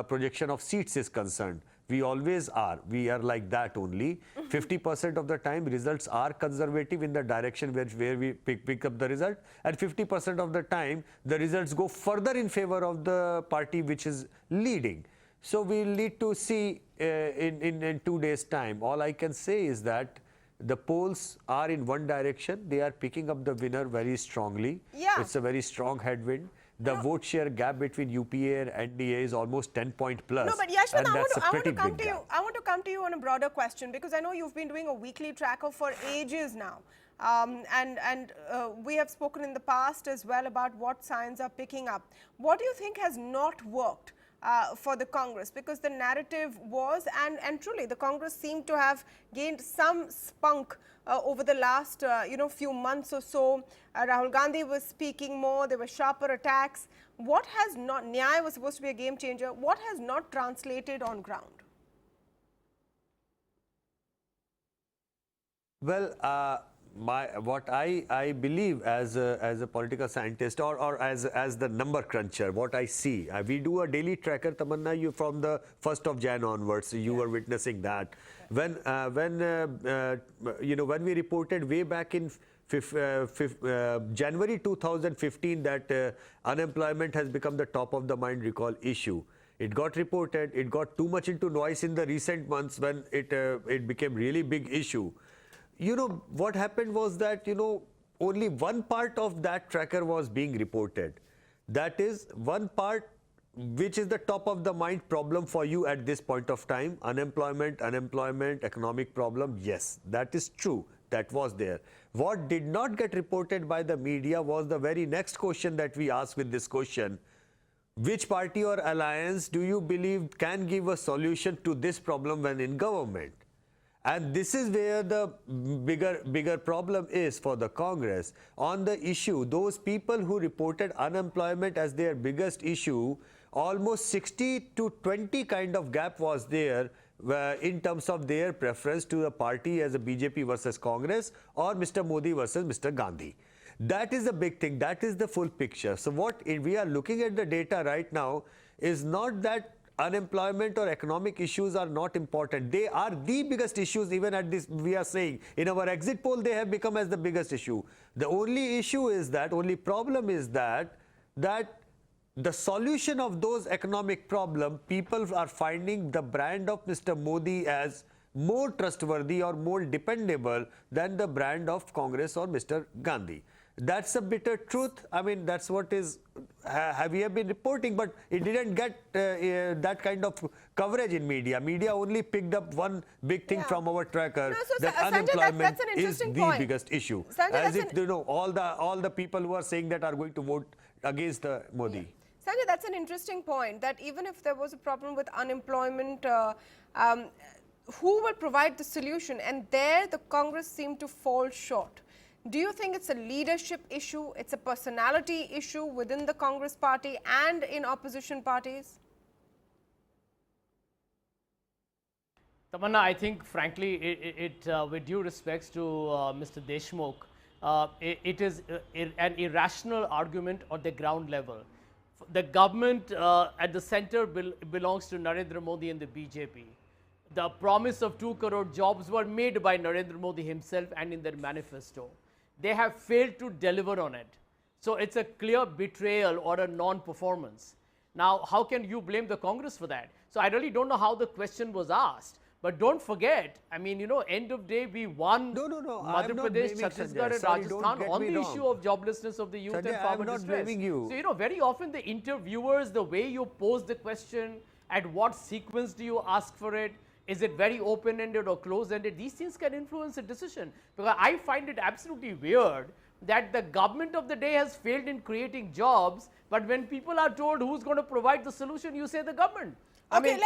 [SPEAKER 5] projection of seats is concerned. We always are. We are like that only. 50% of the time results are conservative in the direction where we pick up the result, and 50% of the time the results go further in favor of the party which is leading. So we'll need to see in 2 days' time. All I can say is that the polls are in one direction. They are picking up the winner very strongly.
[SPEAKER 1] Yeah.
[SPEAKER 5] It's a very strong headwind. The vote share gap between UPA and NDA is almost 10-point plus.
[SPEAKER 1] No, but Yashwant, I want to come to you on a broader question, because I know you've been doing a weekly tracker for ages now. And we have spoken in the past as well about what signs are picking up. What do you think has not worked for the Congress? Because the narrative was, and truly the Congress seemed to have gained some spunk over the last few months or so. Rahul Gandhi was speaking more, there were sharper attacks. What has not, Nyaya was supposed to be a game changer, what has not translated on ground?
[SPEAKER 5] Well, what I believe as a political scientist or as the number cruncher, what I see, we do a daily tracker, Tamanna, you from the 1st of Jan onwards, you were witnessing that. When when we reported way back in January 2015 that unemployment has become the top of the mind recall issue. It got reported, it got too much into noise in the recent months when it became really big issue. What happened was that, only one part of that tracker was being reported. That is one part which is the top of the mind problem for you at this point of time. Unemployment, economic problem. Yes, that is true. That was there. What did not get reported by the media was the very next question that we asked with this question. Which party or alliance do you believe can give a solution to this problem when in government? And this is where the bigger problem is for the Congress. On the issue, those people who reported unemployment as their biggest issue, almost 60 to 20 kind of gap was there in terms of their preference to the party as a BJP versus Congress or Mr. Modi versus Mr. Gandhi. That is the big thing. That is the full picture. So what we are looking at the data right now is not that unemployment or economic issues are not important. They are the biggest issues. Even at this, we are saying in our exit poll, they have become as the biggest issue. The only issue is that, only problem is that the solution of those economic problems, people are finding the brand of Mr. Modi as more trustworthy or more dependable than the brand of Congress or Mr. Gandhi. That's a bitter truth. I mean, that's what is we have been reporting, but it didn't get that kind of coverage in media. Media only picked up one big thing from our tracker, that
[SPEAKER 1] Sanjay,
[SPEAKER 5] unemployment
[SPEAKER 1] that's an
[SPEAKER 5] is the
[SPEAKER 1] point.
[SPEAKER 5] biggest issue.
[SPEAKER 1] Sanjay,
[SPEAKER 5] as if all the people who are saying that are going to vote against the Modi.
[SPEAKER 1] Yeah. Sanjay, that's an interesting point, that even if there was a problem with unemployment, who will provide the solution? And there the Congress seemed to fall short. Do you think it's a leadership issue, it's a personality issue within the Congress party and in opposition parties?
[SPEAKER 2] Tamanna, I think frankly, with due respects to Mr. Deshmukh, it is an irrational argument on the ground level. The government at the center belongs to Narendra Modi and the BJP. The promise of 2 crore jobs were made by Narendra Modi himself and in their manifesto. They have failed to deliver on it. So it's a clear betrayal or a non-performance. Now, how can you blame the Congress for that? So I really don't know how the question was asked. But don't forget, I mean, end of day, we won Madhya Pradesh, Chhattisgarh and Rajasthan on the issue of joblessness of the youth and farmer distress.
[SPEAKER 5] I'm not blaming you.
[SPEAKER 2] So, very often the interviewers, the way you pose the question, at what sequence do you ask for it? Is it very open-ended or closed-ended? These things can influence a decision. Because I find it absolutely weird that the government of the day has failed in creating jobs, but when people are told who's going to provide the solution, you say the government.
[SPEAKER 1] Okay,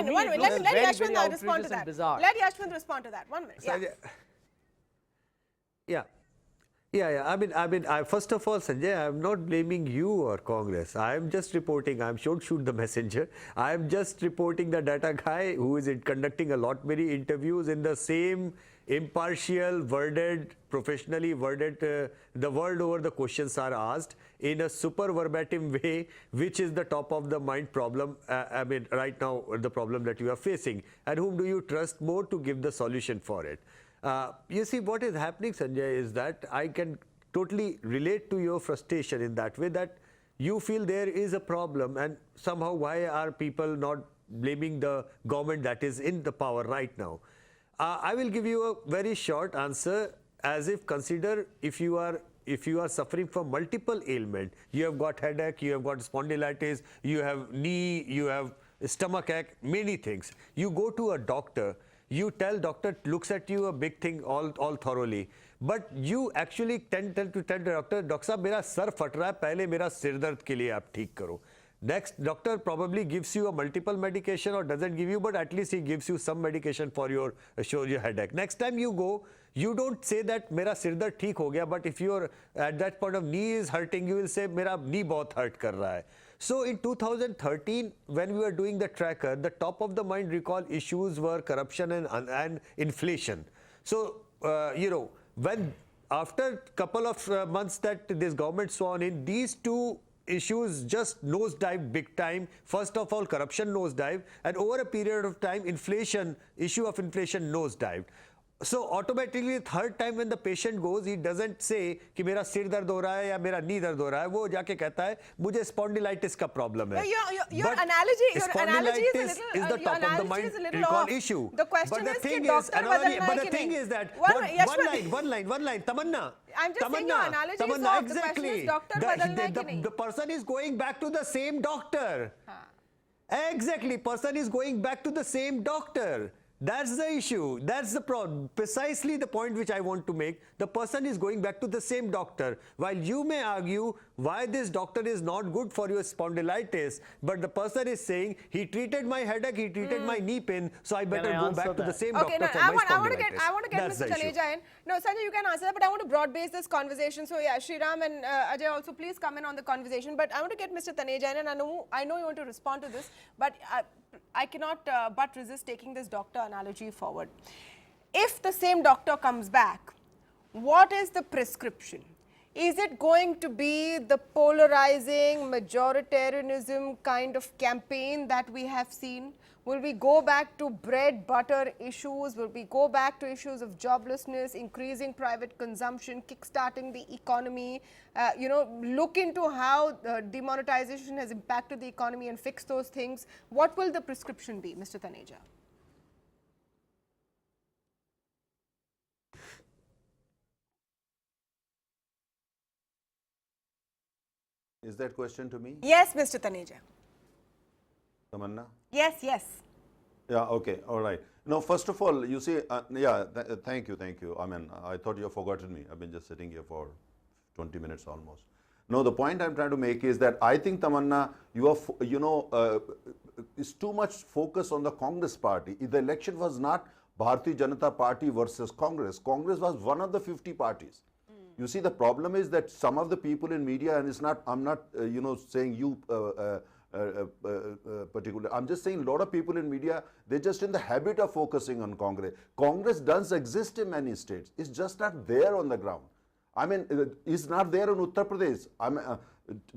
[SPEAKER 1] one minute. Let Yashwant respond to that. Let Yashwant respond to that. 1 minute.
[SPEAKER 5] Yeah. I mean, first of all, Sanjay, I am not blaming you or Congress. I am just reporting. I should shoot the messenger. I am just reporting the data guy who is conducting a lot many interviews in the same impartial, worded, professionally worded, the world over the questions are asked in a super verbatim way, which is the top of the mind problem. I mean, right now, the problem that you are facing. And whom do you trust more to give the solution for it? You see, what is happening, Sanjay, is that I can totally relate to your frustration in that way, that you feel there is a problem and somehow why are people not blaming the government that is in the power right now? I will give you a very short answer, as if consider if you are suffering from multiple ailment, you have got headache, you have got spondylitis, you have knee, you have stomach ache, many things. You go to a doctor. You tell doctor, looks at you a big thing all thoroughly, but you actually tend to tell the doctor, doctor साहब मेरा sir फट रहा है, पहले मेरा सिर दर्द के लिए आप ठीक करो. Next, doctor probably gives you a multiple medication or doesn't give you, but at least he gives you some medication for your headache. Next time you go, you don't say that मेरा सिर दर्द ठीक हो गया, but if you're at that point of knee is hurting, you will say मेरा knee बहुत hurt कर रहा है. So in 2013, when we were doing the tracker, the top of the mind recall issues were corruption and inflation. So when after couple of months that this government sworn in, these two issues just nosedive big time. First of all, corruption nosedived, and over a period of time, issue of inflation nosedived. So automatically, third time when the patient goes, he doesn't say कि मेरा सिर दर्द हो रहा है या मेरा नी दर्द हो रहा है, वो जाके कहता है मुझे spondylitis का problem है.
[SPEAKER 1] Your analogy is a
[SPEAKER 5] the top of the mind recall issue.
[SPEAKER 1] The question
[SPEAKER 5] but the
[SPEAKER 1] is
[SPEAKER 5] thing
[SPEAKER 1] कि
[SPEAKER 5] is,
[SPEAKER 1] doctor
[SPEAKER 5] the thing is that one line, Tamanna.
[SPEAKER 1] I'm just saying your analogy is off. The question is doctor बदलना है कि नहीं?
[SPEAKER 5] The person is going back to the same doctor. Exactly, person is going back to the same doctor. That's the issue. That's the problem. Precisely the point which I want to make. The person is going back to the same doctor. While you may argue why this doctor is not good for your spondylitis, but the person is saying he treated my headache, he treated my knee pain, so I better go back to the same doctor for my spondylitis.
[SPEAKER 1] I want to get Mr. Taneja in. No, Sanjay, you can answer that, but I want to broad base this conversation. So yeah, Sriram and Ajay also please come in on the conversation. But I want to get Mr. Taneja in, and I know you want to respond to this, but I cannot but resist taking this doctor analogy forward. If the same doctor comes back, what is the prescription? Is it going to be the polarizing majoritarianism kind of campaign that we have seen? Will we go back to bread, butter issues? Will we go back to issues of joblessness, increasing private consumption, kickstarting the economy, look into how demonetization has impacted the economy and fix those things? What will the prescription be, Mr. Taneja?
[SPEAKER 3] Is that question to me?
[SPEAKER 1] Yes, Mr. Taneja.
[SPEAKER 3] Tamanna?
[SPEAKER 1] Yes, yes.
[SPEAKER 3] Yeah, okay, all right. No, first of all, you see, thank you. I mean, I thought you have forgotten me. I've been just sitting here for 20 minutes almost. No, the point I'm trying to make is that I think, Tamanna, you are, is too much focus on the Congress party. If the election was not Bharatiya Janata Party versus Congress, Congress was one of the 50 parties. You see, the problem is that some of the people in media, and it's not, I'm not, saying you particularly, I'm just saying a lot of people in media, they're just in the habit of focusing on Congress. Congress does exist in many states. It's just not there on the ground. I mean, it's not there in Uttar Pradesh.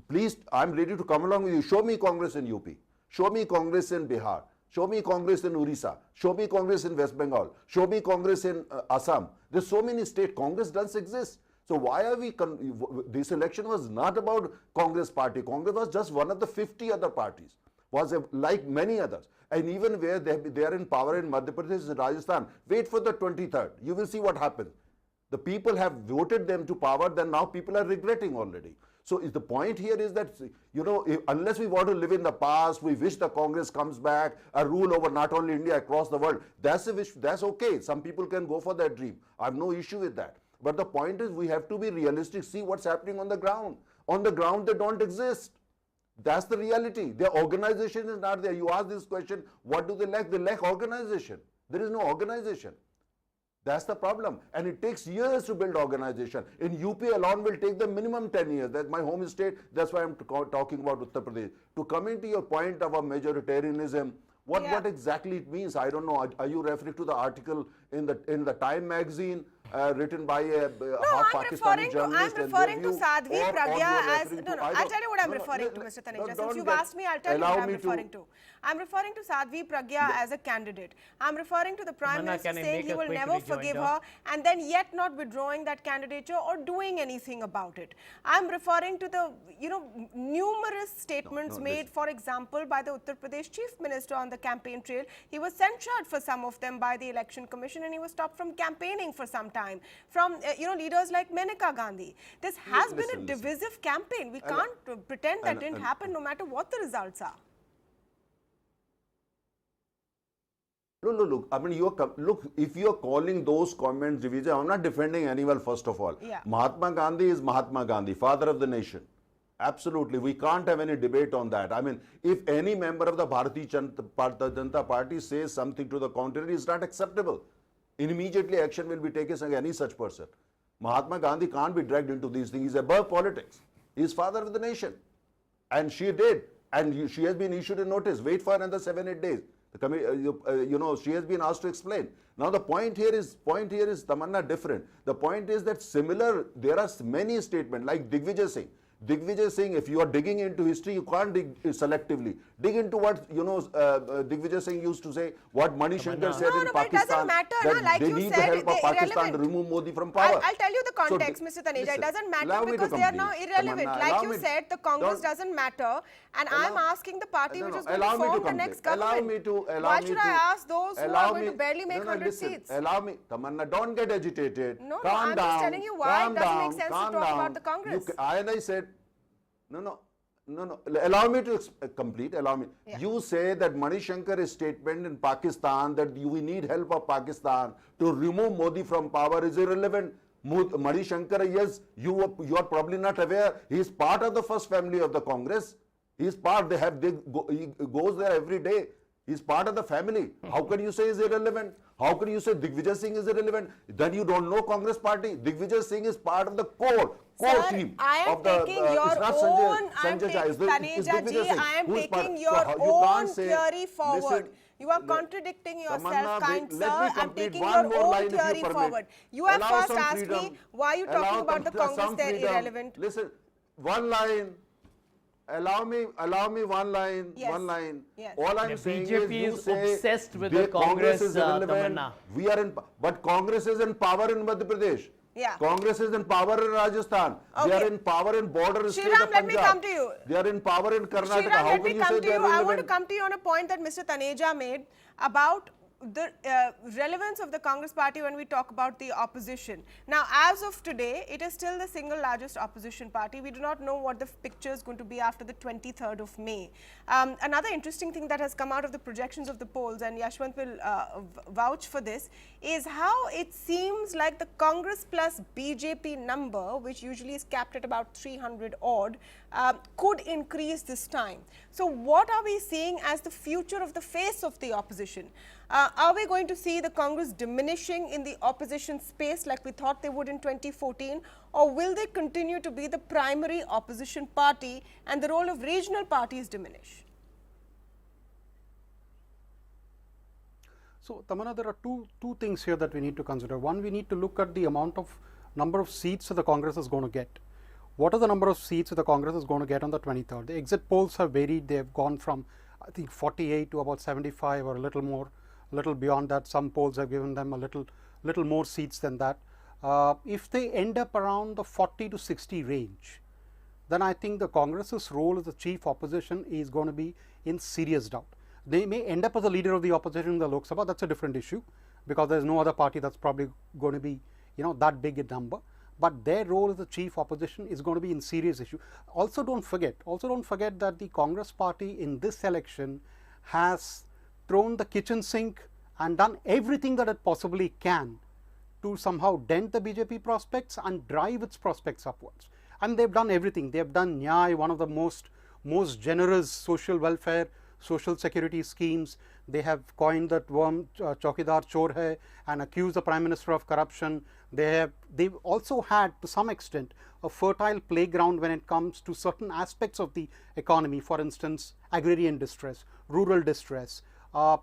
[SPEAKER 3] Please, I'm ready to come along with you. Show me Congress in UP. Show me Congress in Bihar. Show me Congress in Orissa. Show me Congress in West Bengal. Show me Congress in Assam. There's so many states. Congress does exist. So why are we, this election was not about Congress party. Congress was just one of the 50 other parties, like many others. And even where they are in power in Madhya Pradesh and Rajasthan, wait for the 23rd. You will see what happens. The people have voted them to power, then now people are regretting already. So the point here is that, unless we want to live in the past, we wish the Congress comes back, a rule over not only India, across the world. That's a wish, that's okay. Some people can go for that dream. I have no issue with that. But the point is, we have to be realistic, see what's happening on the ground. On the ground, they don't exist. That's the reality. Their organization is not there. You ask this question, what do they lack? They lack organization. There is no organization. That's the problem. And it takes years to build organization. In UP alone will take them minimum 10 years. That's my home state. That's why I'm talking about Uttar Pradesh. To come into your point of a majoritarianism, what exactly it means, I don't know. Are you referring to the article in the Time magazine? Written by a half Pakistani journalist.
[SPEAKER 1] I'm referring to Sadhvi Pragya as, I'll tell you what I'm referring to, Mr. Taneja. Since you've asked me, I'll tell you what I'm referring to. I'm referring to Sadhvi Pragya as a candidate. I'm referring to the Prime Minister saying he will never forgive her and then yet not withdrawing that candidature or doing anything about it. I'm referring to the, numerous statements made, for example, by the Uttar Pradesh Chief Minister on the campaign trail. He was censured for some of them by the Election Commission and he was stopped from campaigning for some time. From leaders like Maneka Gandhi. This has been a divisive campaign. We can't pretend that didn't happen no matter what the results are.
[SPEAKER 3] Look. I mean, if you are calling those comments divisive, I'm not defending anyone, first of all.
[SPEAKER 1] Yeah.
[SPEAKER 3] Mahatma Gandhi is Mahatma Gandhi, father of the nation. Absolutely. We can't have any debate on that. I mean, if any member of the Bharatiya Janata Party says something to the contrary, it's not acceptable. Immediately action will be taken against any such person. Mahatma Gandhi can't be dragged into these things. He's above politics. He's father of the nation. And she did. And she has been issued a notice. Wait for another 7-8 days. She has been asked to explain. Now the point here is Tamanna different. The point is that there are many statements like Digvijay Singh. Digvijay Singh, if you are digging into history, you can't dig selectively. Dig into what, Digvijay Singh used to say, what Mani Shankar said in
[SPEAKER 1] but it doesn't
[SPEAKER 3] Pakistan,
[SPEAKER 1] matter,
[SPEAKER 3] that
[SPEAKER 1] like
[SPEAKER 3] they
[SPEAKER 1] you
[SPEAKER 3] need the
[SPEAKER 1] said,
[SPEAKER 3] help of
[SPEAKER 1] they're
[SPEAKER 3] Pakistan to
[SPEAKER 1] irrelevant.
[SPEAKER 3] remove Modi from power.
[SPEAKER 1] I'll tell you the
[SPEAKER 3] So,
[SPEAKER 1] context, Mr. Taneja.
[SPEAKER 3] listen,
[SPEAKER 1] It doesn't
[SPEAKER 3] allow
[SPEAKER 1] matter
[SPEAKER 3] me to
[SPEAKER 1] because they are now
[SPEAKER 3] complete.
[SPEAKER 1] irrelevant.
[SPEAKER 3] Tamanna,
[SPEAKER 1] Like
[SPEAKER 3] allow
[SPEAKER 1] you
[SPEAKER 3] me-
[SPEAKER 1] said, the Congress
[SPEAKER 3] don't-
[SPEAKER 1] doesn't matter, and I'm asking the party
[SPEAKER 3] No,
[SPEAKER 1] which
[SPEAKER 3] no,
[SPEAKER 1] is going to
[SPEAKER 3] allow me to
[SPEAKER 1] form the
[SPEAKER 3] complete.
[SPEAKER 1] next government.
[SPEAKER 3] Allow
[SPEAKER 1] Why
[SPEAKER 3] me
[SPEAKER 1] should
[SPEAKER 3] to-
[SPEAKER 1] I ask those who
[SPEAKER 3] allow
[SPEAKER 1] are going
[SPEAKER 3] me-
[SPEAKER 1] to barely make
[SPEAKER 3] no, no,
[SPEAKER 1] 100
[SPEAKER 3] listen,
[SPEAKER 1] seats?
[SPEAKER 3] Allow me, Tamanna, don't get agitated.
[SPEAKER 1] No,
[SPEAKER 3] Calm
[SPEAKER 1] I'm
[SPEAKER 3] down.
[SPEAKER 1] just telling you why it
[SPEAKER 3] calm
[SPEAKER 1] doesn't make
[SPEAKER 3] down,
[SPEAKER 1] sense to
[SPEAKER 3] calm
[SPEAKER 1] talk
[SPEAKER 3] down.
[SPEAKER 1] about the Congress.
[SPEAKER 3] And I said, no. Allow me to complete. Allow me.
[SPEAKER 1] Yeah.
[SPEAKER 3] You say that Mani Shankar's statement in Pakistan that we need help of Pakistan to remove Modi from power is irrelevant. Mani Shankar, yes, you are probably not aware. He is part of the first family of the Congress. He is part. He goes there every day. He is part of the family. How can you say is irrelevant? How can you say Digvijay Singh is irrelevant? Then you don't know Congress party. Digvijay Singh is part of the core
[SPEAKER 1] Sir,
[SPEAKER 3] team
[SPEAKER 1] I am
[SPEAKER 3] of the.
[SPEAKER 1] taking your
[SPEAKER 3] it's not
[SPEAKER 1] own.
[SPEAKER 3] Sanjay Jha, it's
[SPEAKER 1] Taneja
[SPEAKER 3] Digvijay
[SPEAKER 1] ji,
[SPEAKER 3] Singh,
[SPEAKER 1] I am
[SPEAKER 3] who is part-
[SPEAKER 1] taking
[SPEAKER 3] so
[SPEAKER 1] your
[SPEAKER 3] how- you can't
[SPEAKER 1] own
[SPEAKER 3] say-
[SPEAKER 1] theory forward.
[SPEAKER 3] listen,
[SPEAKER 1] You are
[SPEAKER 3] let-
[SPEAKER 1] contradicting yourself,
[SPEAKER 3] Tamanna,
[SPEAKER 1] kind
[SPEAKER 3] let
[SPEAKER 1] sir.
[SPEAKER 3] me
[SPEAKER 1] I'm
[SPEAKER 3] complete
[SPEAKER 1] taking
[SPEAKER 3] one
[SPEAKER 1] your
[SPEAKER 3] more line
[SPEAKER 1] own
[SPEAKER 3] if you
[SPEAKER 1] theory
[SPEAKER 3] permit.
[SPEAKER 1] forward. You have
[SPEAKER 3] Allow
[SPEAKER 1] first
[SPEAKER 3] some
[SPEAKER 1] asked
[SPEAKER 3] freedom.
[SPEAKER 1] me why are you talking
[SPEAKER 3] Allow
[SPEAKER 1] about the Congress.
[SPEAKER 3] some
[SPEAKER 1] They're
[SPEAKER 3] freedom.
[SPEAKER 1] irrelevant.
[SPEAKER 3] Listen, one line. Allow me one line.
[SPEAKER 1] Yes.
[SPEAKER 3] One line.
[SPEAKER 1] Yes.
[SPEAKER 3] All I'm
[SPEAKER 2] The
[SPEAKER 3] saying
[SPEAKER 2] BJP
[SPEAKER 3] is you
[SPEAKER 2] is
[SPEAKER 3] say
[SPEAKER 2] obsessed with
[SPEAKER 3] the
[SPEAKER 2] the Congress,
[SPEAKER 3] is irrelevant.
[SPEAKER 2] Tamanna.
[SPEAKER 3] We are but Congress is in power in Madhya Pradesh.
[SPEAKER 1] Yeah.
[SPEAKER 3] Congress is in power in Rajasthan. They
[SPEAKER 1] Okay.
[SPEAKER 3] are in power in border state
[SPEAKER 1] Shriram,
[SPEAKER 3] of
[SPEAKER 1] let me
[SPEAKER 3] Punjab.
[SPEAKER 1] come to you.
[SPEAKER 3] They are in power in Karnataka.
[SPEAKER 1] Shriram,
[SPEAKER 3] How
[SPEAKER 1] let
[SPEAKER 3] can
[SPEAKER 1] me
[SPEAKER 3] you
[SPEAKER 1] come
[SPEAKER 3] say
[SPEAKER 1] to
[SPEAKER 3] they
[SPEAKER 1] you.
[SPEAKER 3] are
[SPEAKER 1] I want to
[SPEAKER 3] irrelevant?
[SPEAKER 1] come to you on a point that Mr. Taneja made about the relevance of the Congress party when we talk about the opposition. Now, as of today, it is still the single largest opposition party. We do not know what the picture is going to be after the 23rd of May. Another interesting thing that has come out of the projections of the polls, and Yashwant will vouch for this, is how it seems like the Congress plus BJP number, which usually is capped at about 300 odd, could increase this time. So what are we seeing as the future of the face of the opposition? Are we going to see the Congress diminishing in the opposition space like we thought they would in 2014, or will they continue to be the primary opposition party and the role of regional parties diminish?
[SPEAKER 6] So, Tamanna, there are two things here that we need to consider. One, we need to look at the number of seats that the Congress is going to get. What are the number of seats that the Congress is going to get on the 23rd? The exit polls have varied. They have gone from, I think, 48 to about 75 or a little more, a little beyond that. Some polls have given them a little more seats than that. If they end up around the 40 to 60 range, then I think the Congress's role as the chief opposition is going to be in serious doubt. They may end up as the leader of the opposition in the Lok Sabha. That's a different issue, because there is no other party that's probably going to be, that big a number. But their role as the chief opposition is going to be in serious issue. Also don't forget that the Congress party in this election has thrown the kitchen sink and done everything that it possibly can to somehow dent the BJP prospects and drive its prospects upwards. And they've done everything. They've done Nyay, one of the most generous social welfare, social security schemes. They have coined that term Chaukidar Chor Hai and accused the Prime Minister of corruption. They've also had, to some extent, a fertile playground when it comes to certain aspects of the economy. For instance, agrarian distress, rural distress.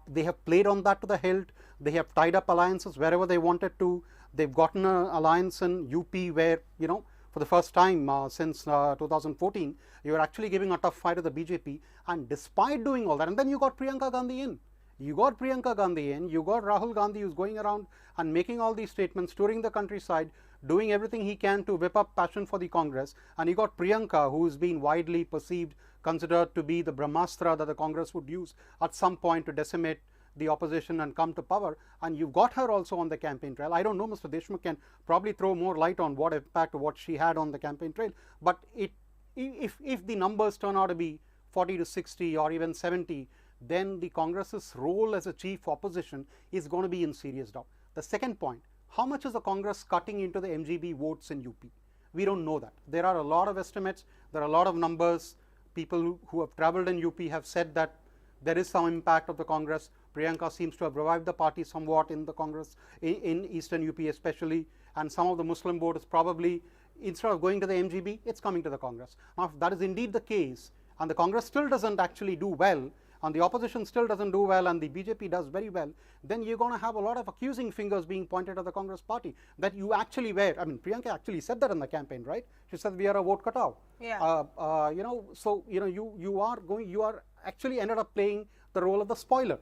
[SPEAKER 6] They have played on that to the hilt. They have tied up alliances wherever they wanted to. They've gotten an alliance in UP where, for the first time since 2014, you are actually giving a tough fight to the BJP. And despite doing all that, and then you got Priyanka Gandhi in. You got Rahul Gandhi, who's going around and making all these statements, touring the countryside, doing everything he can to whip up passion for the Congress. And you got Priyanka, who's been widely considered to be the Brahmastra that the Congress would use at some point to decimate the opposition and come to power. And you've got her also on the campaign trail. I don't know, Mr. Deshmukh can probably throw more light on what impact what she had on the campaign trail. But if the numbers turn out to be 40 to 60 or even 70, then the Congress's role as a chief opposition is going to be in serious doubt. The second point, how much is the Congress cutting into the MGB votes in UP? We don't know that. There are a lot of estimates, there are a lot of numbers. People who have travelled in UP have said that there is some impact of the Congress. Priyanka seems to have revived the party somewhat in the Congress, in eastern UP especially, and some of the Muslim vote is probably, instead of going to the MGB, it's coming to the Congress. Now, if that is indeed the case, and the Congress still doesn't actually do well, and the opposition still doesn't do well and the BJP does very well, then you're going to have a lot of accusing fingers being pointed at the Congress party that you actually were. I mean, Priyanka actually said that in the campaign, right? She said we are a vote cutout.
[SPEAKER 1] Yeah.
[SPEAKER 6] You know, so you know, you are actually ended up playing the role of the spoiler.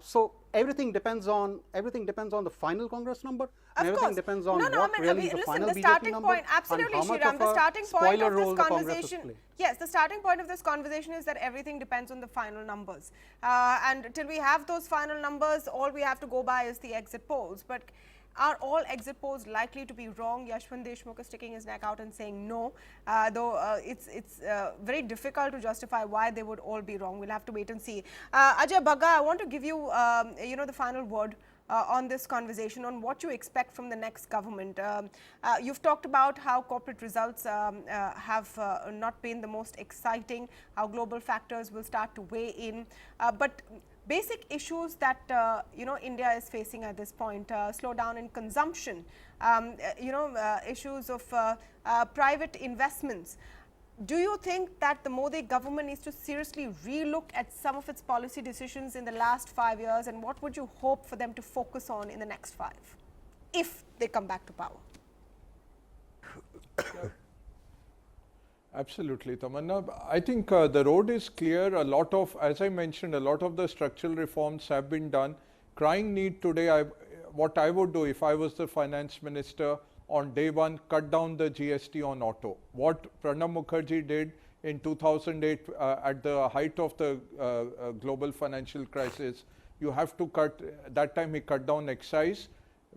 [SPEAKER 6] So everything depends on the final Congress number. And everything depends on what really the final BJP number
[SPEAKER 1] point, absolutely,
[SPEAKER 6] and how much
[SPEAKER 1] Shriram,
[SPEAKER 6] of
[SPEAKER 1] the
[SPEAKER 6] a
[SPEAKER 1] starting point
[SPEAKER 6] spoiler
[SPEAKER 1] of
[SPEAKER 6] role
[SPEAKER 1] this
[SPEAKER 6] the Congress has
[SPEAKER 1] conversation.
[SPEAKER 6] played.
[SPEAKER 1] Yes, the starting point of this conversation is that everything depends on the final numbers. And till we have those final numbers, all we have to go by is the exit polls. But are all exit polls likely to be wrong? Yashwant Deshmukh is sticking his neck out and saying no, though it's very difficult to justify why they would all be wrong. We'll have to wait and see. Ajay Bagga, I want to give you, you know, the final word on this conversation, on what you expect from the next government. You've talked about how corporate results have not been the most exciting, how global factors will start to weigh in, but basic issues that you know, India is facing at this point, slowdown in consumption, you know, issues of private investments. Do you think that the Modi government needs to seriously relook at some of its policy decisions in the last 5 years, and what would you hope for them to focus on in the next 5, if they come back to power?
[SPEAKER 7] Absolutely, Tamanna. I think the road is clear. A lot of, as I mentioned, a lot of the structural reforms have been done. Crying need today, what I would do if I was the finance minister, on day one, cut down the GST on auto. What Pranab Mukherjee did in 2008 at the height of the global financial crisis, you have to cut, that time he cut down excise.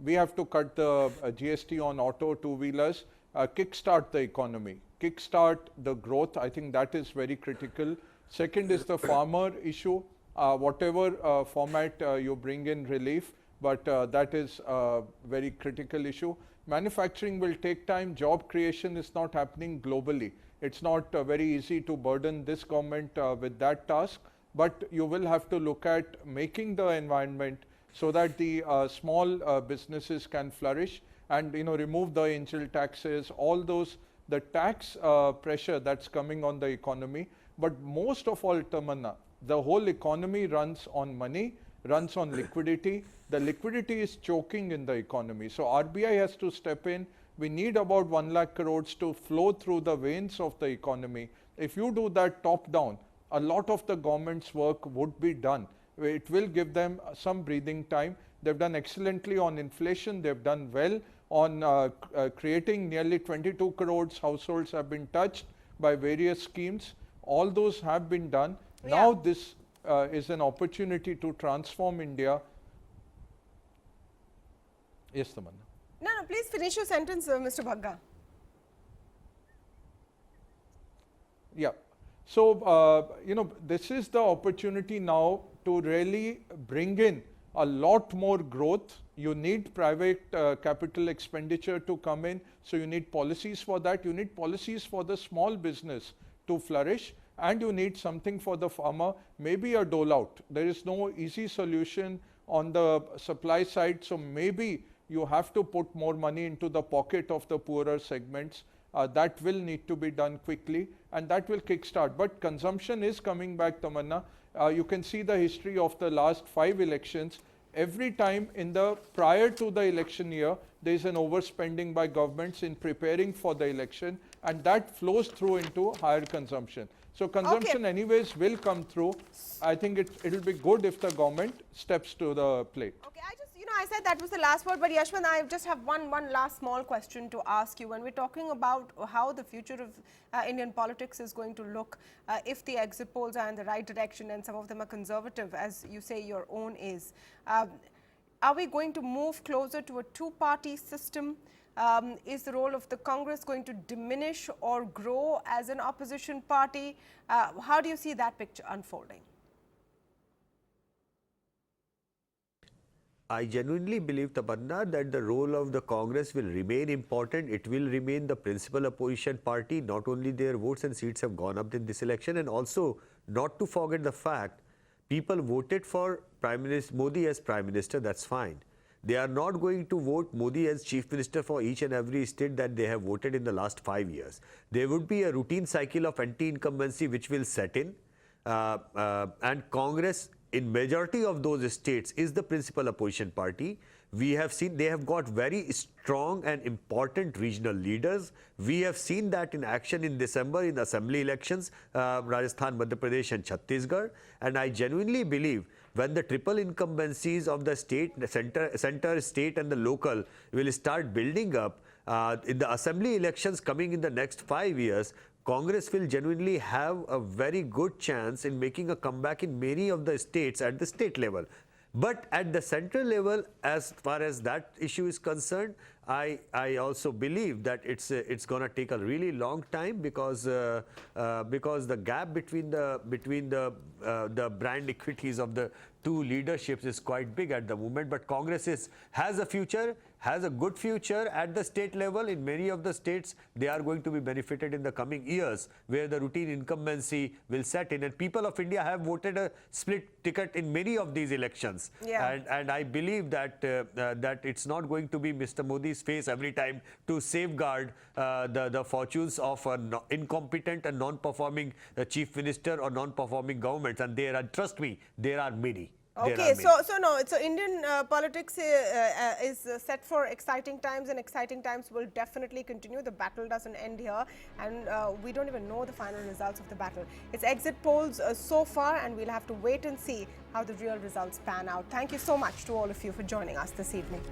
[SPEAKER 7] We have to cut the GST on auto, two-wheelers, kickstart the economy, kickstart the growth. I think that is very critical. Second is the farmer issue, whatever format you bring in relief, but that is a very critical issue. Manufacturing will take time. Job creation is not happening globally. It's not very easy to burden this government with that task, but you will have to look at making the environment so that the small businesses can flourish, and you know, remove the angel taxes, all those, the tax pressure that's coming on the economy. But most of all, Tamanna, the whole economy runs on money, runs on liquidity. The liquidity is choking in the economy. So RBI has to step in. We need about 1 lakh crores to flow through the veins of the economy. If you do that top down, a lot of the government's work would be done. It will give them some breathing time. They've done excellently on inflation. They've done well on creating nearly 22 crores households have been touched by various schemes. All those have been done. Yeah. Now this is an opportunity to transform India. Yes, Tamanna.
[SPEAKER 1] No, please finish your sentence, Mr. Bagga.
[SPEAKER 7] Yeah. So, you know, this is the opportunity now to really bring in a lot more growth. You need private capital expenditure to come in. So you need policies for that. You need policies for the small business to flourish. And you need something for the farmer, maybe a dole out. There is no easy solution on the supply side. So maybe you have to put more money into the pocket of the poorer segments. That will need to be done quickly, and that will kickstart. But consumption is coming back, Tamanna. You can see the history of the last 5 elections. Every time in the prior to the election year, there is an overspending by governments in preparing for the election, and that flows through into higher consumption. So consumption anyways will come through. I think it'll be good if the government steps to the plate.
[SPEAKER 1] Okay, I said that was the last word, but Yashwant, I just have one last small question to ask you. When we're talking about how the future of Indian politics is going to look, if the exit polls are in the right direction and some of them are conservative, as you say your own is, are we going to move closer to a two-party system? Is the role of the Congress going to diminish or grow as an opposition party? How do you see that picture unfolding?
[SPEAKER 5] I genuinely believe, Tamanna, that the role of the Congress will remain important. It will remain the principal opposition party. Not only their votes and seats have gone up in this election, and also not to forget the fact, people voted for Prime Minister Modi as Prime Minister, that's fine. They are not going to vote Modi as Chief Minister for each and every state that they have voted in the last 5 years. There would be a routine cycle of anti-incumbency which will set in. and Congress in majority of those states is the principal opposition party. We have seen they have got very strong and important regional leaders. We have seen that in action in December in assembly elections, Rajasthan, Madhya Pradesh and Chhattisgarh. And I genuinely believe when the triple incumbencies of the state, the center, state and the local will start building up in the assembly elections coming in the next 5 years, Congress will genuinely have a very good chance in making a comeback in many of the states at the state level. But at the central level, as far as that issue is concerned, I also believe that it's going to take a really long time because the gap between the brand equities of the two leaderships is quite big at the moment. But Congress has a future, has a good future at the state level. In many of the states, they are going to be benefited in the coming years, where the routine incumbency will set in. And people of India have voted a split ticket in many of these elections.
[SPEAKER 1] Yeah.
[SPEAKER 5] And I believe that that it's not going to be Mr. Modi's face every time to safeguard the fortunes of an incompetent and non-performing chief minister or non-performing governments. And there are, trust me, there are many.
[SPEAKER 1] Okay, so Indian politics is set for exciting times, and exciting times will definitely continue. The battle doesn't end here, and we don't even know the final results of the battle. It's exit polls so far, and we'll have to wait and see how the real results pan out. Thank you so much to all of you for joining us this evening.